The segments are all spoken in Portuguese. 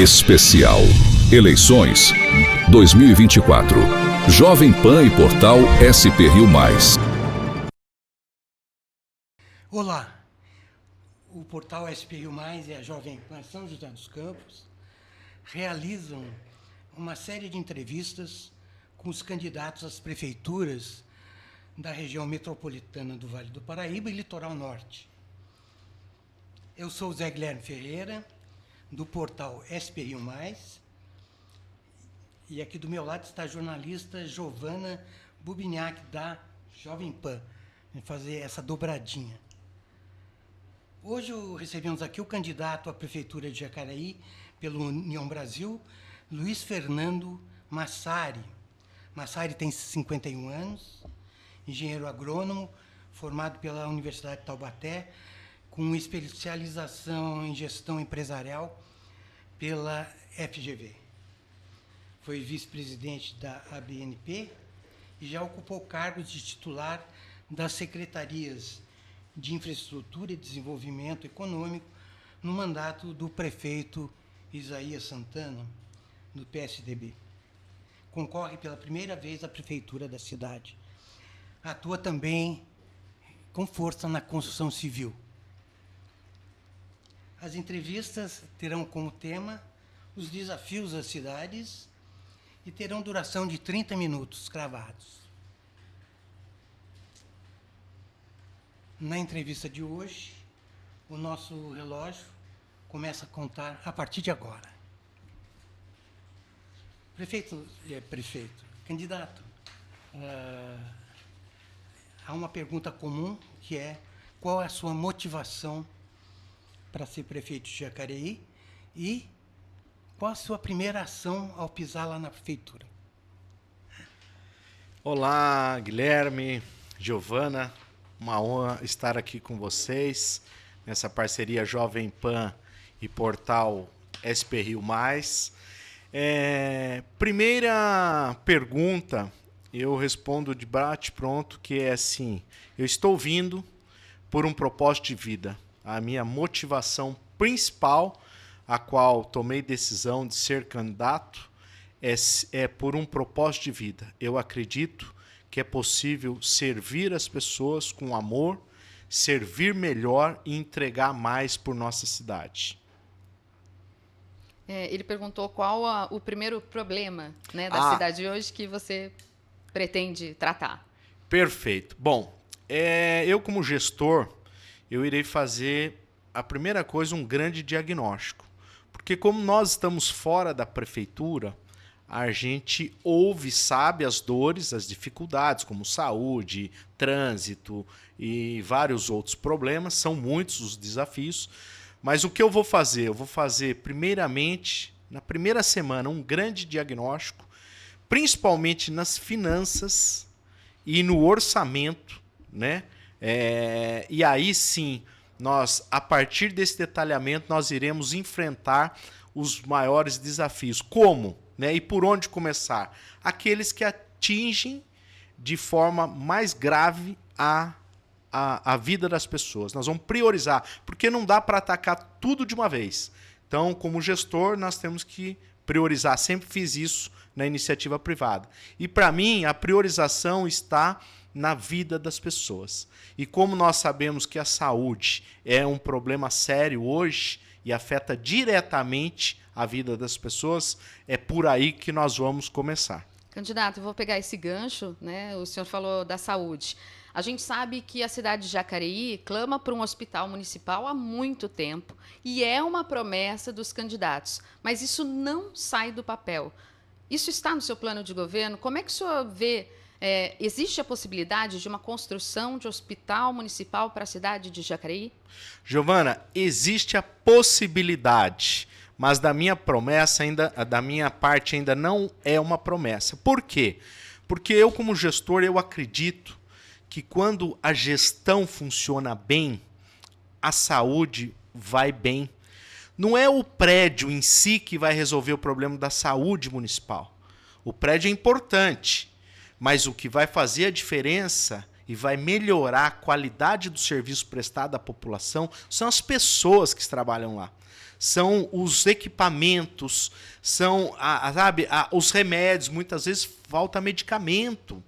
Especial Eleições 2024. Jovem Pan e Portal SP Rio Mais. Olá, o Portal SP Rio Mais e a Jovem Pan São José dos Campos realizam uma série de entrevistas com os candidatos às prefeituras da região metropolitana do Vale do Paraíba e Litoral Norte. Eu sou o Zé Guilherme Ferreira, do portal SP Rio Mais, e aqui do meu lado está a jornalista Giovana Bubiniak, da Jovem Pan. Vou fazer essa dobradinha. Hoje recebemos aqui o candidato à Prefeitura de Jacareí, pelo União Brasil, Luiz Fernando Massari. Massari tem 51 anos, engenheiro agrônomo, formado pela Universidade de Taubaté, com especialização em gestão empresarial pela FGV. Foi vice-presidente da ABNP e já ocupou cargos de titular das secretarias de Infraestrutura e Desenvolvimento Econômico no mandato do prefeito Isaías Santana, do PSDB. Concorre pela primeira vez à prefeitura da cidade. Atua também com força na construção civil. As entrevistas terão como tema os desafios das cidades e terão duração de 30 minutos cravados. Na entrevista de hoje, o nosso relógio começa a contar a partir de agora. Prefeito, candidato, há uma pergunta comum que é: qual é a sua motivação para ser prefeito de Jacareí e qual a sua primeira ação ao pisar lá na prefeitura? Olá, Guilherme, Giovana, uma honra estar aqui com vocês nessa parceria Jovem Pan e Portal SP Rio Mais. Primeira pergunta, eu respondo de bate-pronto, que é assim: eu estou vindo por um propósito de vida. A minha motivação principal, a qual tomei decisão de ser candidato, é por um propósito de vida. Eu acredito que é possível servir as pessoas com amor, servir melhor e entregar mais por nossa cidade. Ele perguntou qual o primeiro problema, né, da cidade hoje que você pretende tratar. Perfeito. Bom, eu como gestor, eu irei fazer, a primeira coisa, um grande diagnóstico. Porque como nós estamos fora da prefeitura, a gente ouve, sabe as dores, as dificuldades, como saúde, trânsito e vários outros problemas. São muitos os desafios. Mas o que eu vou fazer? Eu vou fazer, primeiramente, na primeira semana, um grande diagnóstico, principalmente nas finanças e no orçamento, né? E aí sim, a partir desse detalhamento, nós iremos enfrentar os maiores desafios. Como? Né? E por onde começar? Aqueles que atingem de forma mais grave a vida das pessoas. Nós vamos priorizar, porque não dá para atacar tudo de uma vez. Então, como gestor, nós temos que priorizar. Sempre fiz isso na iniciativa privada. E para mim, a priorização está na vida das pessoas. E como nós sabemos que a saúde é um problema sério hoje e afeta diretamente a vida das pessoas, é por aí que nós vamos começar. Candidato, eu vou pegar esse gancho, né? O senhor falou da saúde. A gente sabe que a cidade de Jacareí clama por um hospital municipal há muito tempo e é uma promessa dos candidatos, mas isso não sai do papel. Isso está no seu plano de governo? Como é que o senhor vê? Existe a possibilidade de uma construção de hospital municipal para a cidade de Jacareí? Giovana, existe a possibilidade, mas da minha parte ainda não é uma promessa. Por quê? Porque eu, como gestor, eu acredito que quando a gestão funciona bem, a saúde vai bem. Não é o prédio em si que vai resolver o problema da saúde municipal. O prédio é importante, mas o que vai fazer a diferença e vai melhorar a qualidade do serviço prestado à população são as pessoas que trabalham lá. são os equipamentos, são os remédios, muitas vezes falta medicamento.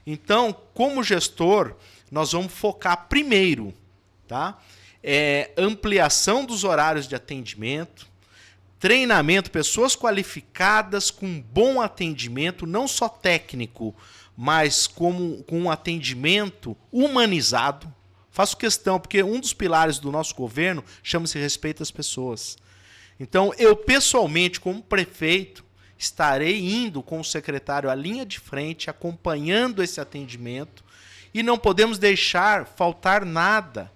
Então, como gestor, nós vamos focar primeiro, tá? Ampliação dos horários de atendimento, treinamento, pessoas qualificadas com bom atendimento, não só técnico, mas com um atendimento humanizado. Faço questão, porque um dos pilares do nosso governo chama-se respeito às pessoas. Então, eu pessoalmente, como prefeito, estarei indo com o secretário à linha de frente, acompanhando esse atendimento, e não podemos deixar faltar nada,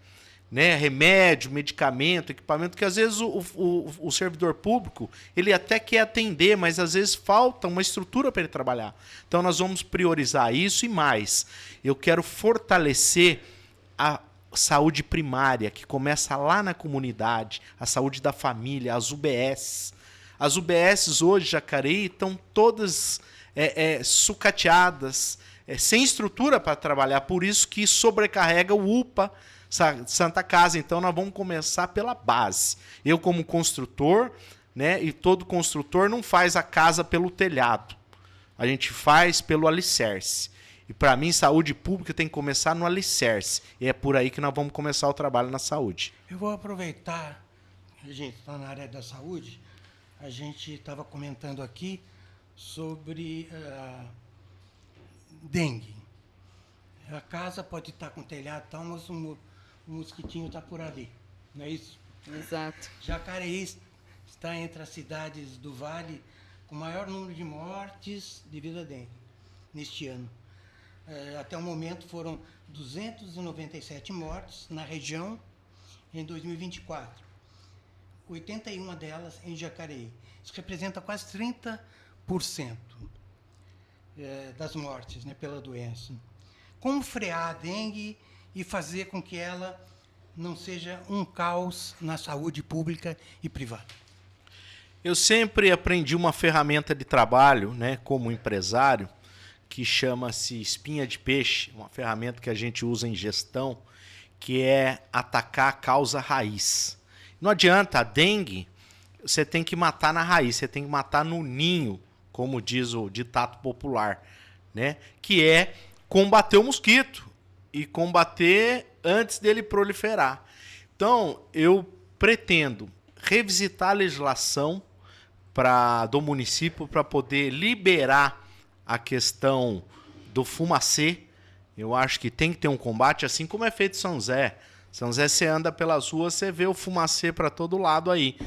né? Remédio, medicamento, equipamento, que às vezes o servidor público ele até quer atender, mas às vezes falta uma estrutura para ele trabalhar. Então nós vamos priorizar isso e mais. Eu quero fortalecer a saúde primária, que começa lá na comunidade, a saúde da família, as UBS. As UBS hoje, Jacareí, estão todas sucateadas, sem estrutura para trabalhar, por isso que sobrecarrega o UPA Santa Casa. Então nós vamos começar pela base. Eu como construtor, né, e todo construtor não faz a casa pelo telhado. A gente faz pelo alicerce. E para mim, saúde pública tem que começar no alicerce. E é por aí que nós vamos começar o trabalho na saúde. Eu vou aproveitar, a gente está na área da saúde, a gente estava comentando aqui sobre dengue. A casa pode estar com telhado e tal, mas o mosquitinho está por ali, não é isso? Exato. Jacareí está entre as cidades do Vale com o maior número de mortes devido à dengue neste ano. Até o momento foram 297 mortes na região em 2024. 81 delas em Jacareí. Isso representa quase 30% das mortes, né, pela doença. Como frear a dengue e fazer com que ela não seja um caos na saúde pública e privada? Eu sempre aprendi uma ferramenta de trabalho, né, como empresário, que chama-se espinha de peixe, uma ferramenta que a gente usa em gestão, que é atacar a causa raiz. Não adianta, a dengue, você tem que matar na raiz, você tem que matar no ninho, como diz o ditado popular, né? Que é combater o mosquito e combater antes dele proliferar. Então, eu pretendo revisitar a legislação do município para poder liberar a questão do fumacê. Eu acho que tem que ter um combate, assim como é feito em São José. São José, você anda pelas ruas, você vê o fumacê para todo lado aí,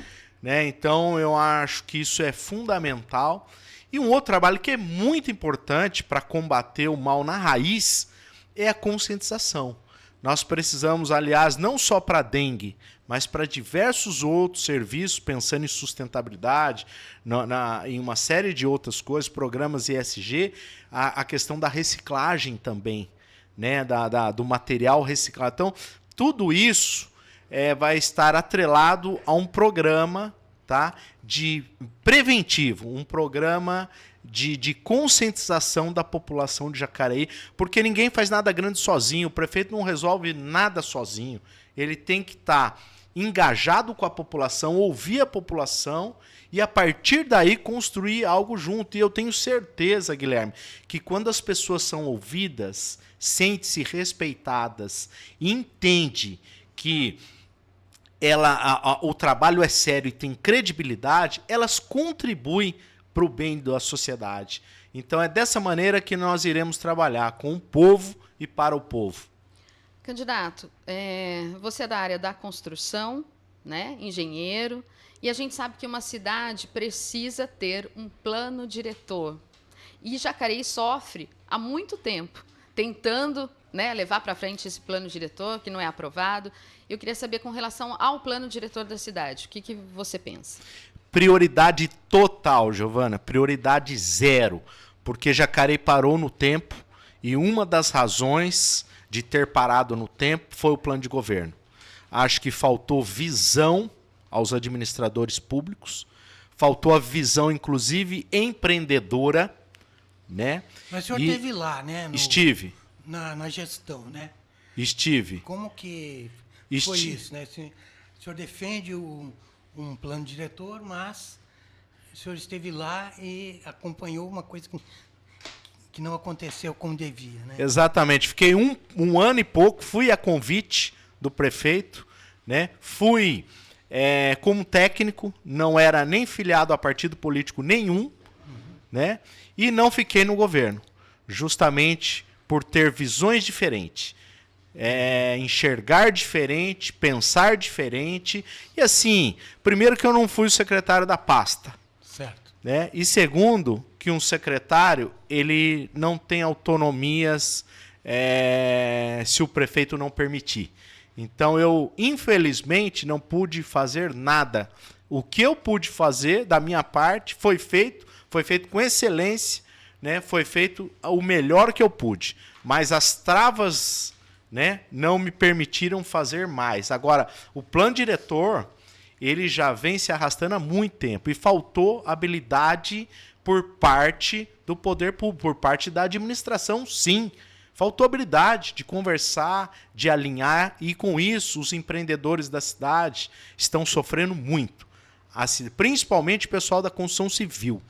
né? Então, eu acho que isso é fundamental. E um outro trabalho que é muito importante para combater o mal na raiz é a conscientização. Nós precisamos, aliás, não só para a dengue, mas para diversos outros serviços, pensando em sustentabilidade, em uma série de outras coisas, programas ESG, a questão da reciclagem também, né, do material reciclado. Então, tudo isso vai estar atrelado a um programa, tá, de preventivo, um programa de conscientização da população de Jacareí, porque ninguém faz nada grande sozinho, o prefeito não resolve nada sozinho, ele tem que estar engajado com a população, ouvir a população e a partir daí construir algo junto. E eu tenho certeza, Guilherme, que quando as pessoas são ouvidas, sentem-se respeitadas e entendem que o trabalho é sério e tem credibilidade, elas contribuem para o bem da sociedade. Então é dessa maneira que nós iremos trabalhar, com o povo e para o povo. Candidato, você é da área da construção, né, engenheiro, e a gente sabe que uma cidade precisa ter um plano diretor. E Jacareí sofre há muito tempo, tentando, né, levar para frente esse plano diretor, que não é aprovado. Eu queria saber, com relação ao plano diretor da cidade, o que você pensa? Prioridade total, Giovana, prioridade zero, porque Jacareí parou no tempo e uma das razões de ter parado no tempo foi o plano de governo. Acho que faltou visão aos administradores públicos, faltou a visão, inclusive, empreendedora, né? Mas o senhor esteve lá, né? Estive. Na gestão, né? Estive. Como que foi isso, né? O senhor defende um um plano diretor, mas o senhor esteve lá e acompanhou uma coisa que não aconteceu como devia, né? Exatamente. Fiquei um ano e pouco, fui a convite do prefeito, né? Fui como técnico, não era nem filiado a partido político nenhum, né? E não fiquei no governo, justamente por ter visões diferentes. Enxergar diferente, pensar diferente. E assim, primeiro que eu não fui o secretário da pasta. Certo. Né? E segundo, que um secretário ele não tem autonomias se o prefeito não permitir. Então eu, infelizmente, não pude fazer nada. O que eu pude fazer da minha parte foi feito com excelência, né? Foi feito o melhor que eu pude. Mas as travas, né, não me permitiram fazer mais. Agora, o plano diretor, ele já vem se arrastando há muito tempo e faltou habilidade por parte do poder público, por parte da administração, sim. Faltou habilidade de conversar, de alinhar, e com isso os empreendedores da cidade estão sofrendo muito. Principalmente o pessoal da construção civil.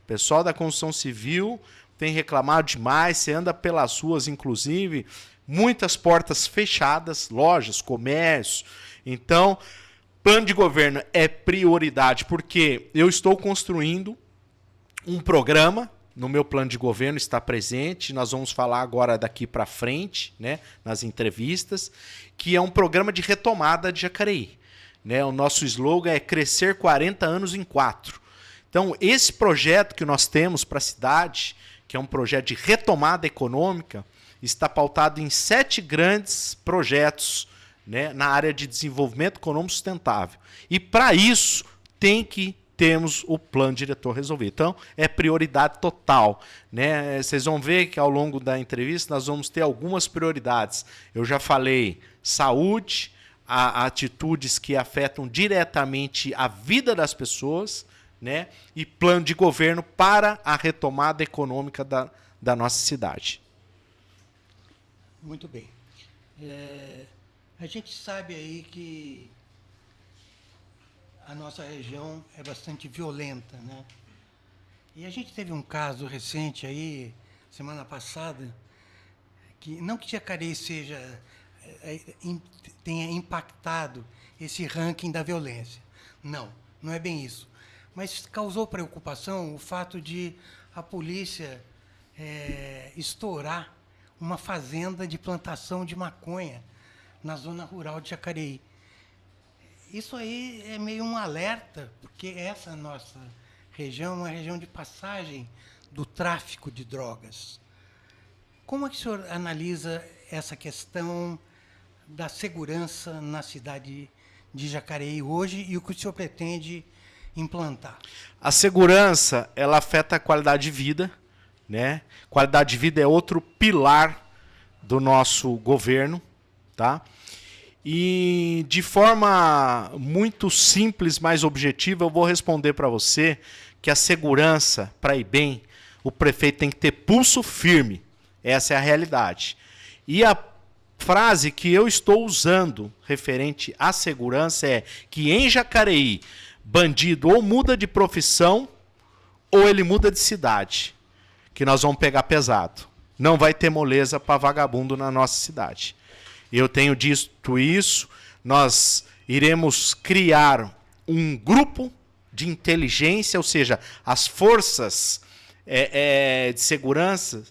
O pessoal da construção civil tem reclamado demais, você anda pelas ruas, inclusive, muitas portas fechadas, lojas, comércio. Então, plano de governo é prioridade, porque eu estou construindo um programa, no meu plano de governo está presente, nós vamos falar agora daqui para frente, né, nas entrevistas, que é um programa de retomada de Jacareí. Né? O nosso slogan é crescer 40 anos em 4. Então, esse projeto que nós temos para a cidade, que é um projeto de retomada econômica, está pautado em 7 grandes projetos, né, na área de desenvolvimento econômico sustentável. E para isso temos o plano diretor resolvido. Então, é prioridade total. Né? Vocês vão ver que ao longo da entrevista nós vamos ter algumas prioridades. Eu já falei saúde, atitudes que afetam diretamente a vida das pessoas, né? E plano de governo para a retomada econômica da nossa cidade. Muito bem. A gente sabe aí que a nossa região é bastante violenta, né? E a gente teve um caso recente aí, semana passada, que não que Jacareí tenha impactado esse ranking da violência. Não é bem isso. Mas causou preocupação o fato de a polícia estourar uma fazenda de plantação de maconha na zona rural de Jacareí. Isso aí é meio um alerta, porque essa nossa região é uma região de passagem do tráfico de drogas. Como é que o senhor analisa essa questão da segurança na cidade de Jacareí hoje e o que o senhor pretende implantar? A segurança, ela afeta a qualidade de vida, né? Qualidade de vida é outro pilar do nosso governo, tá? E de forma muito simples, mais objetiva, eu vou responder para você que a segurança, para ir bem, o prefeito tem que ter pulso firme. Essa é a realidade. E a frase que eu estou usando referente à segurança é que em Jacareí, bandido ou muda de profissão ou ele muda de cidade, que nós vamos pegar pesado. Não vai ter moleza para vagabundo na nossa cidade. Eu tenho dito isso, nós iremos criar um grupo de inteligência, ou seja, as forças de segurança,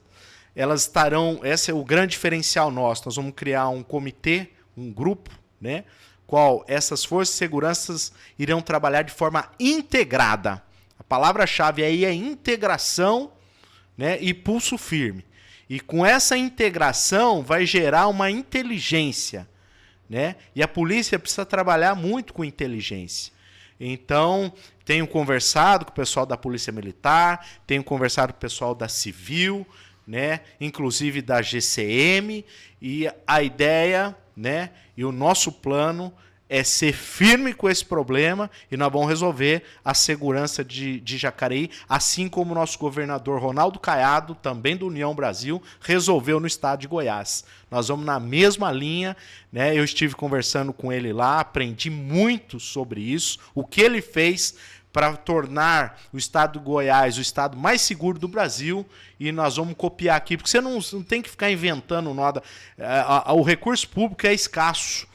elas estarão, esse é o grande diferencial nosso, nós vamos criar um comitê, um grupo, né, qual essas forças de segurança irão trabalhar de forma integrada. A palavra-chave aí é integração, né, e pulso firme. E com essa integração vai gerar uma inteligência, né? E a polícia precisa trabalhar muito com inteligência. Então, tenho conversado com o pessoal da Polícia Militar, tenho conversado com o pessoal da Civil, né? Inclusive da GCM, e a ideia, né, e o nosso plano é ser firme com esse problema e nós vamos resolver a segurança de Jacareí, assim como o nosso governador Ronaldo Caiado, também do União Brasil, resolveu no estado de Goiás. Nós vamos na mesma linha, né? Eu estive conversando com ele lá, aprendi muito sobre isso, o que ele fez para tornar o estado de Goiás o estado mais seguro do Brasil, e nós vamos copiar aqui, porque você não tem que ficar inventando nada. O recurso público é escasso.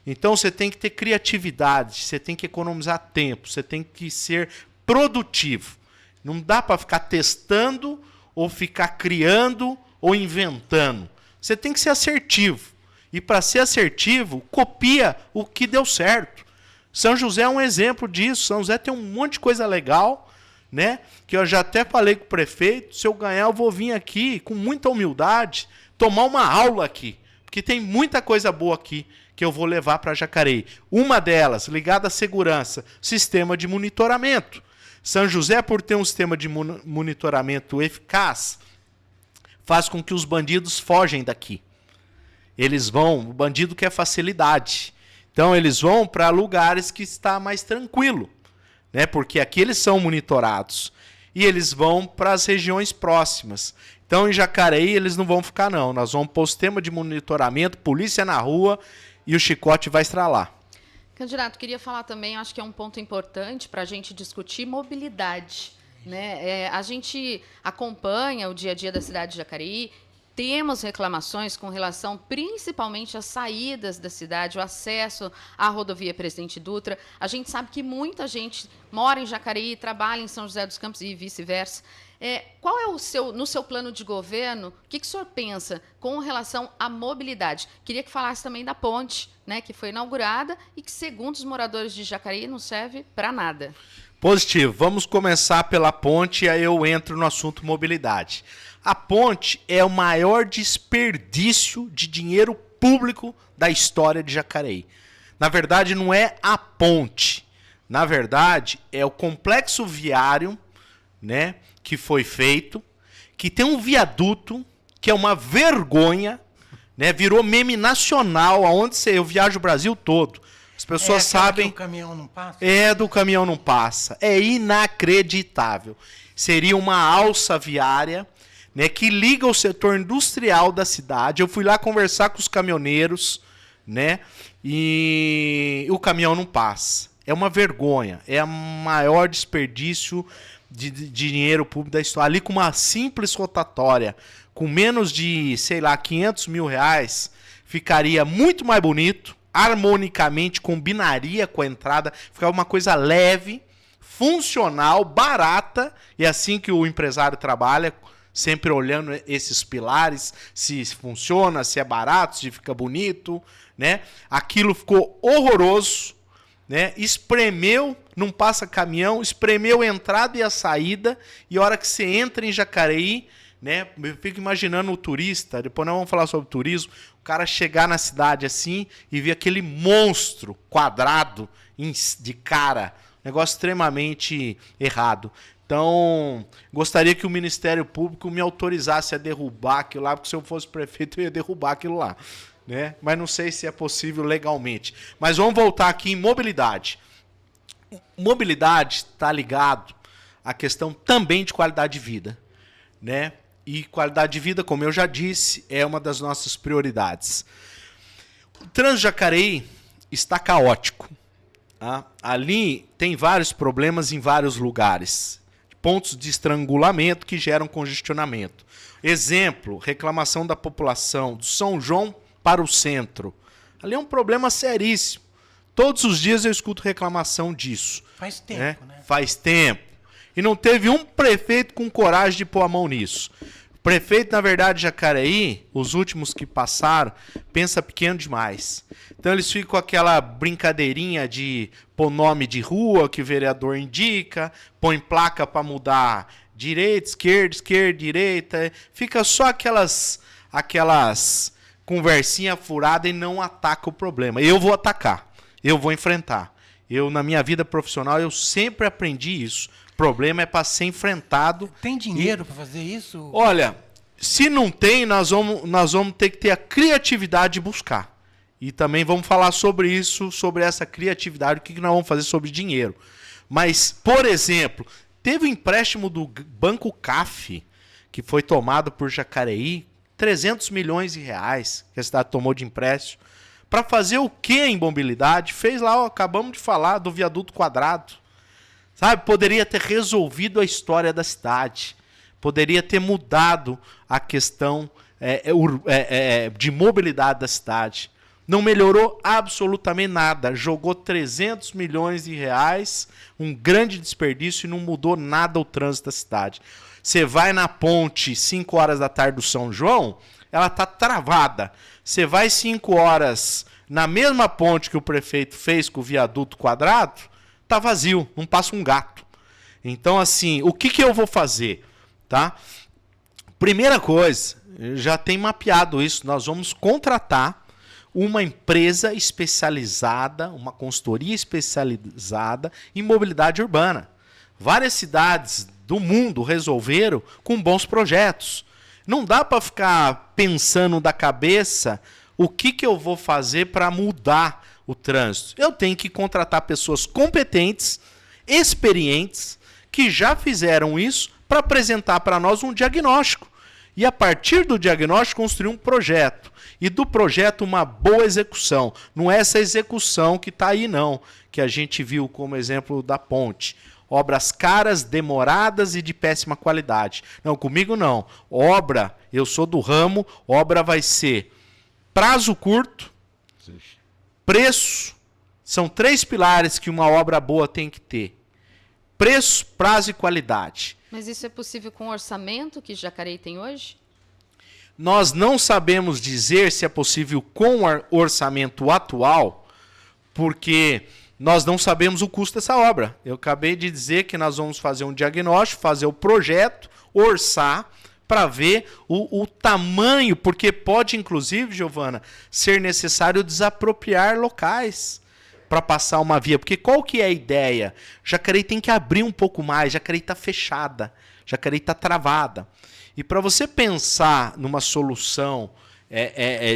Então você tem que ter criatividade, você tem que economizar tempo, você tem que ser produtivo. Não dá para ficar testando, ou ficar criando, ou inventando. Você tem que ser assertivo. E para ser assertivo, copia o que deu certo. São José é um exemplo disso. São José tem um monte de coisa legal, né? Que eu já até falei com o prefeito, se eu ganhar eu vou vir aqui com muita humildade, tomar uma aula aqui. Porque tem muita coisa boa aqui que eu vou levar para Jacareí. Uma delas, ligada à segurança, sistema de monitoramento. São José, por ter um sistema de monitoramento eficaz, faz com que os bandidos fogem daqui. Eles vão, o bandido quer facilidade. Então eles vão para lugares que está mais tranquilo, né? Porque aqui eles são monitorados. E eles vão para as regiões próximas. Então em Jacareí eles não vão ficar não. Nós vamos pôr o sistema de monitoramento, polícia na rua, e o chicote vai estralar. Candidato, queria falar também, acho que é um ponto importante para a gente discutir mobilidade, né? A gente acompanha o dia a dia da cidade de Jacareí, temos reclamações com relação principalmente às saídas da cidade, o acesso à rodovia Presidente Dutra. A gente sabe que muita gente mora em Jacareí, trabalha em São José dos Campos e vice-versa. Qual é no seu plano de governo, o que o senhor pensa com relação à mobilidade? Queria que falasse também da ponte, né, que foi inaugurada e que, segundo os moradores de Jacareí, não serve para nada. Positivo. Vamos começar pela ponte e aí eu entro no assunto mobilidade. A ponte é o maior desperdício de dinheiro público da história de Jacareí. Na verdade, não é a ponte. Na verdade, é o complexo viário, né, que foi feito, que tem um viaduto, que é uma vergonha, né, virou meme nacional, aonde eu viajo o Brasil todo. As pessoas sabem... do caminhão não passa? Do caminhão não passa. É inacreditável. Seria uma alça viária, né, que liga o setor industrial da cidade. Eu fui lá conversar com os caminhoneiros, né, e o caminhão não passa. É uma vergonha. É o maior desperdício de dinheiro público da história. Ali com uma simples rotatória, com menos de, sei lá, 500 mil reais, ficaria muito mais bonito, harmonicamente combinaria com a entrada, ficava uma coisa leve, funcional, barata, e assim que o empresário trabalha, sempre olhando esses pilares, se funciona, se é barato, se fica bonito, né? Aquilo ficou horroroso, né? Espremeu, não passa caminhão, espremeu a entrada e a saída, e a hora que você entra em Jacareí, né? Eu fico imaginando o turista, depois nós vamos falar sobre turismo, o cara chegar na cidade assim e ver aquele monstro quadrado de cara, negócio extremamente errado. Então, gostaria que o Ministério Público me autorizasse a derrubar aquilo lá, porque se eu fosse prefeito eu ia derrubar aquilo lá, né? Mas não sei se é possível legalmente. Mas vamos voltar aqui em mobilidade. Mobilidade está ligado à questão também de qualidade de vida, né? E qualidade de vida, como eu já disse, é uma das nossas prioridades. O trânsito de Jacareí está caótico. Tá? Ali tem vários problemas em vários lugares. Pontos de estrangulamento que geram congestionamento. Exemplo, reclamação da população do São João para o centro. Ali é um problema seríssimo. Todos os dias eu escuto reclamação disso. Faz tempo, né? Faz tempo. E não teve um prefeito com coragem de pôr a mão nisso. O prefeito, na verdade, de Jacareí, os últimos que passaram, pensa pequeno demais. Então eles ficam com aquela brincadeirinha de pôr nome de rua que o vereador indica, põe placa para mudar direita, esquerda, direita. Fica só aquelas conversinha furada e não ataca o problema. Eu vou atacar, eu vou enfrentar. Eu, na minha vida profissional, eu sempre aprendi isso. O problema é para ser enfrentado. Tem dinheiro para fazer isso? Olha, se não tem, nós vamos ter que ter a criatividade de buscar. E também vamos falar sobre isso, sobre essa criatividade, o que nós vamos fazer sobre dinheiro. Mas, por exemplo, teve um empréstimo do Banco CAF, que foi tomado por Jacareí, 300 milhões de reais que a cidade tomou de empréstimo. Para fazer o que em mobilidade? Fez lá, acabamos de falar, do viaduto quadrado. Sabe? Poderia ter resolvido a história da cidade. Poderia ter mudado a questão de mobilidade da cidade. Não melhorou absolutamente nada. Jogou 300 milhões de reais, um grande desperdício, e não mudou nada o trânsito da cidade. Você vai na ponte 5 horas da tarde do São João, ela está travada. Você vai 5 horas na mesma ponte que o prefeito fez com o viaduto quadrado, está vazio, não passa um gato. Então, assim, o que eu vou fazer? Tá? Primeira coisa, já tem mapeado isso, nós vamos contratar uma empresa especializada, uma consultoria especializada em mobilidade urbana. Várias cidades do mundo resolveram com bons projetos. Não dá para ficar pensando da cabeça o que eu vou fazer para mudar o trânsito. Eu tenho que contratar pessoas competentes, experientes, que já fizeram isso para apresentar para nós um diagnóstico. E a partir do diagnóstico construir um projeto. E do projeto uma boa execução. Não é essa execução que está aí não, que a gente viu como exemplo da ponte. Obras caras, demoradas e de péssima qualidade. Não, comigo não. Obra, eu sou do ramo, obra vai ser prazo curto, preço, são 3 pilares que uma obra boa tem que ter. Preço, prazo e qualidade. Mas isso é possível com o orçamento que Jacareí tem hoje? Nós não sabemos dizer se é possível com o orçamento atual, porque nós não sabemos o custo dessa obra. Eu acabei de dizer que nós vamos fazer um diagnóstico, fazer o projeto, orçar, para ver o tamanho, porque pode, inclusive, Giovana, ser necessário desapropriar locais para passar uma via. Porque qual que é a ideia? Jacareí tem que abrir um pouco mais, Jacareí está fechada, Jacareí está travada. E para você pensar numa solução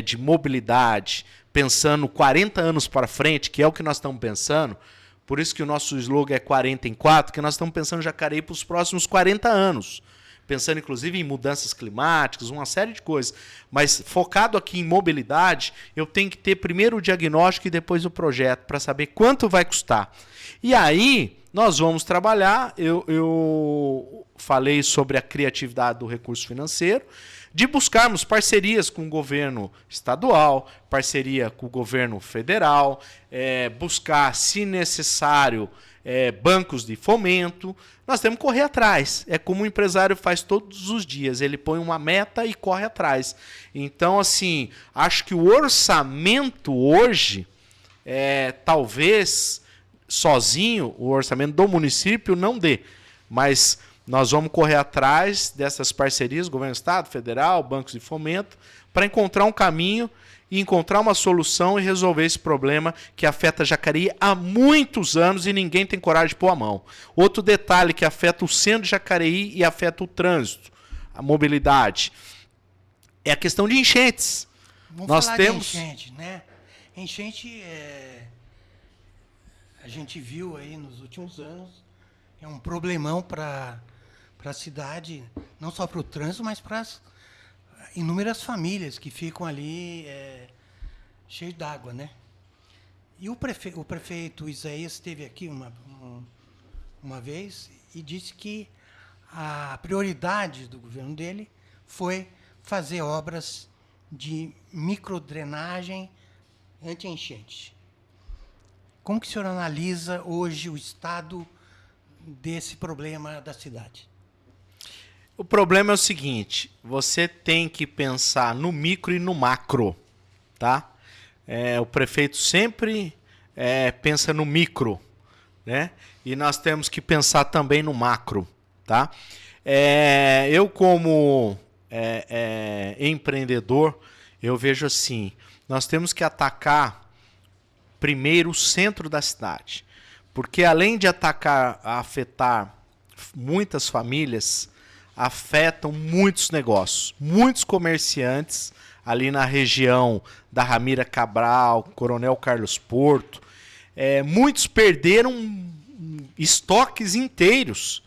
de mobilidade, pensando 40 anos para frente, que é o que nós estamos pensando, por isso que o nosso slogan é 40 em 4, que nós estamos pensando em Jacareí para os próximos 40 anos. Pensando, inclusive, em mudanças climáticas, uma série de coisas. Mas, focado aqui em mobilidade, eu tenho que ter primeiro o diagnóstico e depois o projeto, para saber quanto vai custar. E aí, nós vamos trabalhar, eu falei sobre a criatividade do recurso financeiro, de buscarmos parcerias com o governo estadual, parceria com o governo federal, buscar, se necessário, bancos de fomento. Nós temos que correr atrás. É como o empresário faz todos os dias. Ele põe uma meta e corre atrás. Então, assim, acho que o orçamento hoje, talvez sozinho, o orçamento do município não dê. Mas nós vamos correr atrás dessas parcerias, governo do estado, federal, bancos de fomento, para encontrar um caminho e encontrar uma solução e resolver esse problema que afeta Jacareí há muitos anos e ninguém tem coragem de pôr a mão. Outro detalhe que afeta o centro de Jacareí e afeta o trânsito, a mobilidade, é a questão de enchentes. Vamos falar de enchente, né? Enchente, a gente viu aí nos últimos anos, é um problemão para a cidade, não só para o trânsito, mas para as inúmeras famílias que ficam ali cheias d'água, né? E o prefeito Isaías esteve aqui uma vez e disse que a prioridade do governo dele foi fazer obras de microdrenagem anti-enchente. Como que o senhor analisa hoje o estado desse problema da cidade? O problema é o seguinte, você tem que pensar no micro e no macro, tá? O prefeito sempre pensa no micro, né? E nós temos que pensar também no macro, tá? Eu como empreendedor, eu vejo assim, nós temos que atacar primeiro o centro da cidade, porque além de afetar muitas famílias, afetam muitos negócios, muitos comerciantes ali na região da Ramira Cabral, Coronel Carlos Porto, muitos perderam estoques inteiros,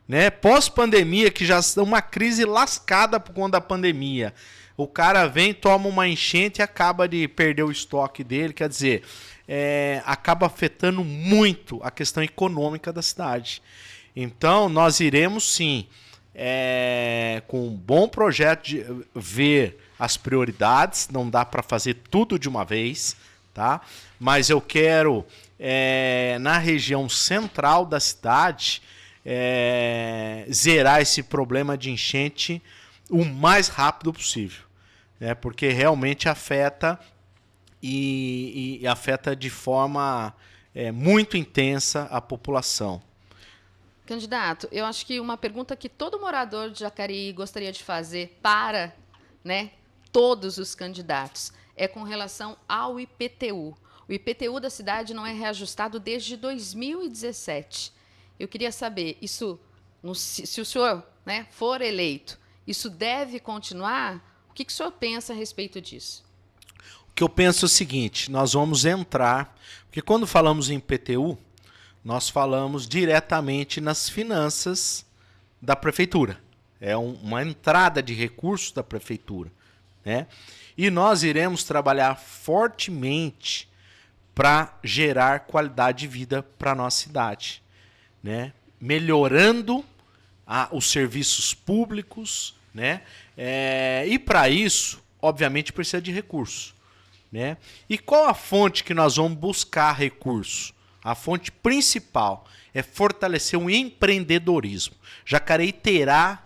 né? Pós-pandemia, que já é uma crise lascada por conta da pandemia. O cara vem, toma uma enchente e acaba de perder o estoque dele. Quer dizer, acaba afetando muito a questão econômica da cidade. Então, nós iremos sim, com um bom projeto, de ver as prioridades. Não dá para fazer tudo de uma vez, tá? Mas eu quero, na região central da cidade, zerar esse problema de enchente o mais rápido possível, porque realmente afeta e afeta de forma muito intensa a população. Candidato, eu acho que uma pergunta que todo morador de Jacareí gostaria de fazer para, né, todos os candidatos é com relação ao IPTU. O IPTU da cidade não é reajustado desde 2017. Eu queria saber, isso, se o senhor, né, for eleito, isso deve continuar? O que o senhor pensa a respeito disso? O que eu penso é o seguinte, nós vamos entrar, porque quando falamos em IPTU, nós falamos diretamente nas finanças da prefeitura. É uma entrada de recursos da prefeitura, né? E nós iremos trabalhar fortemente para gerar qualidade de vida para a nossa cidade, né? Melhorando os serviços públicos, né? E para isso, obviamente, precisa de recursos, né? E qual a fonte que nós vamos buscar recursos? A fonte principal é fortalecer o empreendedorismo. Jacareí terá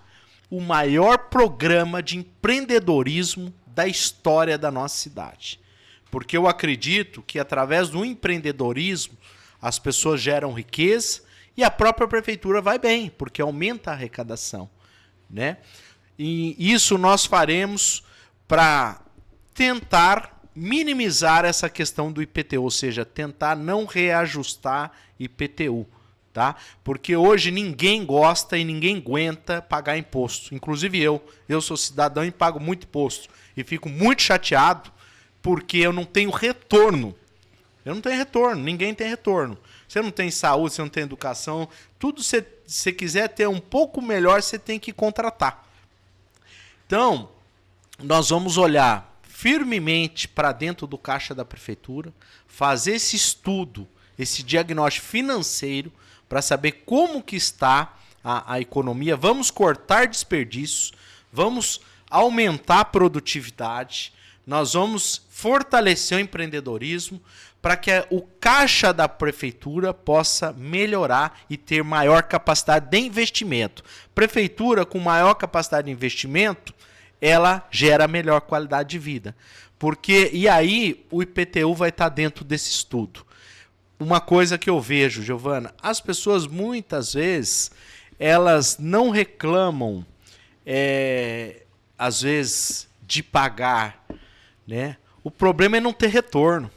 o maior programa de empreendedorismo da história da nossa cidade. Porque eu acredito que através do empreendedorismo as pessoas geram riqueza e a própria prefeitura vai bem, porque aumenta a arrecadação, né? E isso nós faremos para tentar minimizar essa questão do IPTU, ou seja, tentar não reajustar IPTU, tá? Porque hoje ninguém gosta e ninguém aguenta pagar imposto. Inclusive eu sou cidadão e pago muito imposto e fico muito chateado porque eu não tenho retorno. Eu não tenho retorno, ninguém tem retorno. Você não tem saúde, você não tem educação, tudo se você quiser ter um pouco melhor, você tem que contratar. Então, nós vamos olhar firmemente para dentro do caixa da prefeitura, fazer esse estudo, esse diagnóstico financeiro para saber como que está a economia. Vamos cortar desperdícios, vamos aumentar a produtividade, nós vamos fortalecer o empreendedorismo para que o caixa da prefeitura possa melhorar e ter maior capacidade de investimento. Prefeitura com maior capacidade de investimento, ela gera melhor qualidade de vida. E aí o IPTU vai estar dentro desse estudo. Uma coisa que eu vejo, Giovana, as pessoas muitas vezes, elas não reclamam, às vezes, de pagar, né? O problema é não ter retorno.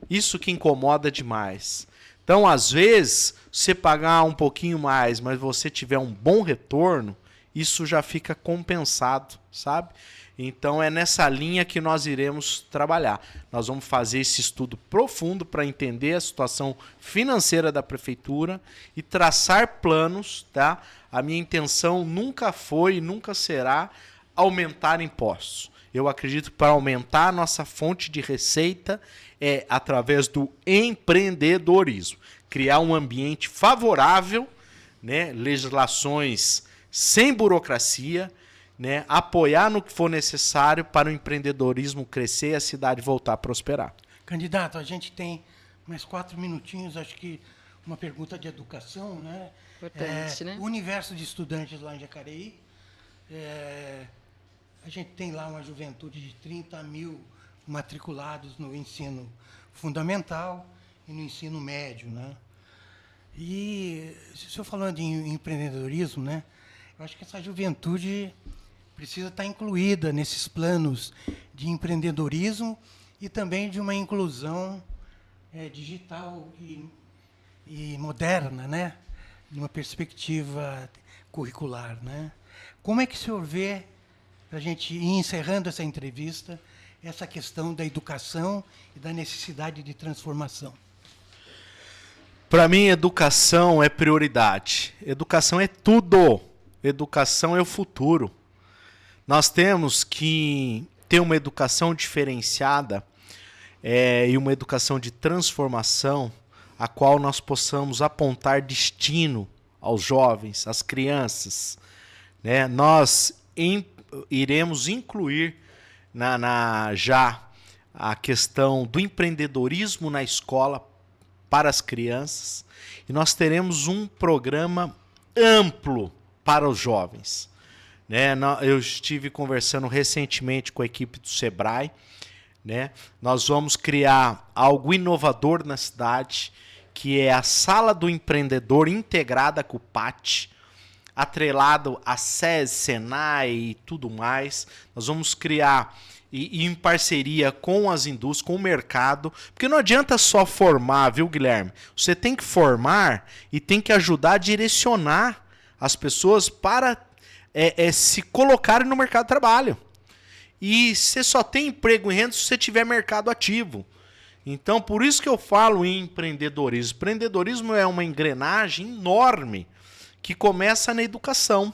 Isso que incomoda demais. Então, às vezes, você pagar um pouquinho mais, mas você tiver um bom retorno, isso já fica compensado, sabe? Então é nessa linha que nós iremos trabalhar. Nós vamos fazer esse estudo profundo para entender a situação financeira da prefeitura e traçar planos, tá? A minha intenção nunca foi e nunca será aumentar impostos. Eu acredito que para aumentar a nossa fonte de receita é através do empreendedorismo. Criar um ambiente favorável, né? Legislações sem burocracia, né? Apoiar no que for necessário para o empreendedorismo crescer e a cidade voltar a prosperar. Candidato, a gente tem mais 4 minutinhos, acho que uma pergunta de educação, né? Importante, né? O universo de estudantes lá em Jacareí, a gente tem lá uma juventude de 30 mil matriculados no ensino fundamental e no ensino médio, né? E, se o senhor falando em empreendedorismo, né? Eu acho que essa juventude precisa estar incluída nesses planos de empreendedorismo e também de uma inclusão digital e moderna, né? De uma perspectiva curricular, né? Como é que o senhor vê para a gente ir encerrando essa entrevista, essa questão da educação e da necessidade de transformação. Para mim, educação é prioridade. Educação é tudo. Educação é o futuro. Nós temos que ter uma educação diferenciada e uma educação de transformação, a qual nós possamos apontar destino aos jovens, às crianças. Né? Nós iremos incluir já a questão do empreendedorismo na escola para as crianças, e nós teremos um programa amplo para os jovens. Né? Eu estive conversando recentemente com a equipe do Sebrae. Né? Nós vamos criar algo inovador na cidade, que é a Sala do Empreendedor integrada com o PAT, atrelado a SES, Senai e tudo mais. Nós vamos criar e em parceria com as indústrias, com o mercado, porque não adianta só formar, viu, Guilherme? Você tem que formar e tem que ajudar a direcionar as pessoas para se colocarem no mercado de trabalho. E você só tem emprego e renda se você tiver mercado ativo. Então, por isso que eu falo em empreendedorismo. Empreendedorismo é uma engrenagem enorme que começa na educação.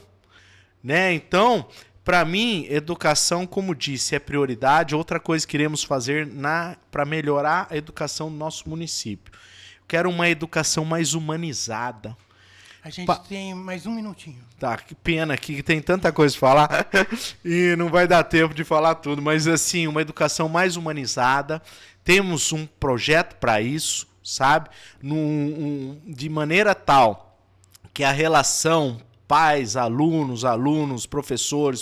Né? Então, para mim, educação, como disse, é prioridade. Outra coisa que queremos fazer para melhorar a educação do nosso município. Eu quero uma educação mais humanizada. A gente tem mais um minutinho. Tá, que pena que tem tanta coisa para falar e não vai dar tempo de falar tudo. Mas, assim, uma educação mais humanizada. Temos um projeto para isso, sabe? De maneira tal que a relação pais, alunos, professores,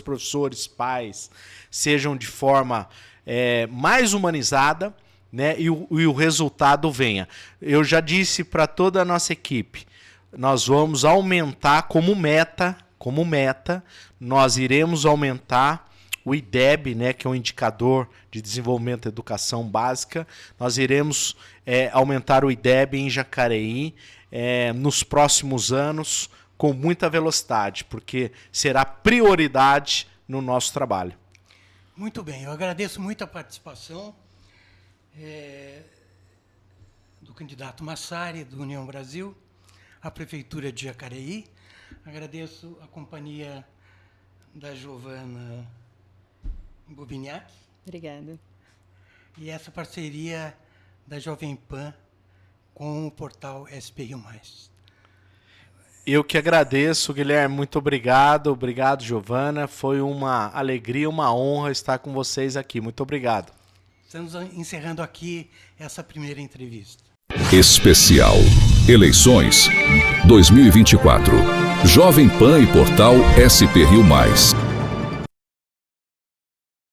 pais, sejam de forma mais humanizada, né? E o resultado venha. Eu já disse para toda a nossa equipe, nós vamos aumentar como meta, nós iremos aumentar o IDEB, né, que é um indicador de desenvolvimento da educação básica. Nós iremos aumentar o IDEB em Jacareí nos próximos anos com muita velocidade, porque será prioridade no nosso trabalho. Muito bem, eu agradeço muito a participação do candidato Massari, do União Brasil, à Prefeitura de Jacareí. Agradeço a companhia da Giovana Bubiniak. Obrigada. E essa parceria da Jovem Pan com o portal SPRIO+. Eu que agradeço, Guilherme, muito obrigado. Obrigado, Giovana. Foi uma alegria, uma honra estar com vocês aqui. Muito obrigado. Estamos encerrando aqui essa primeira entrevista. Especial Eleições 2024. Jovem Pan e portal SPRIO+.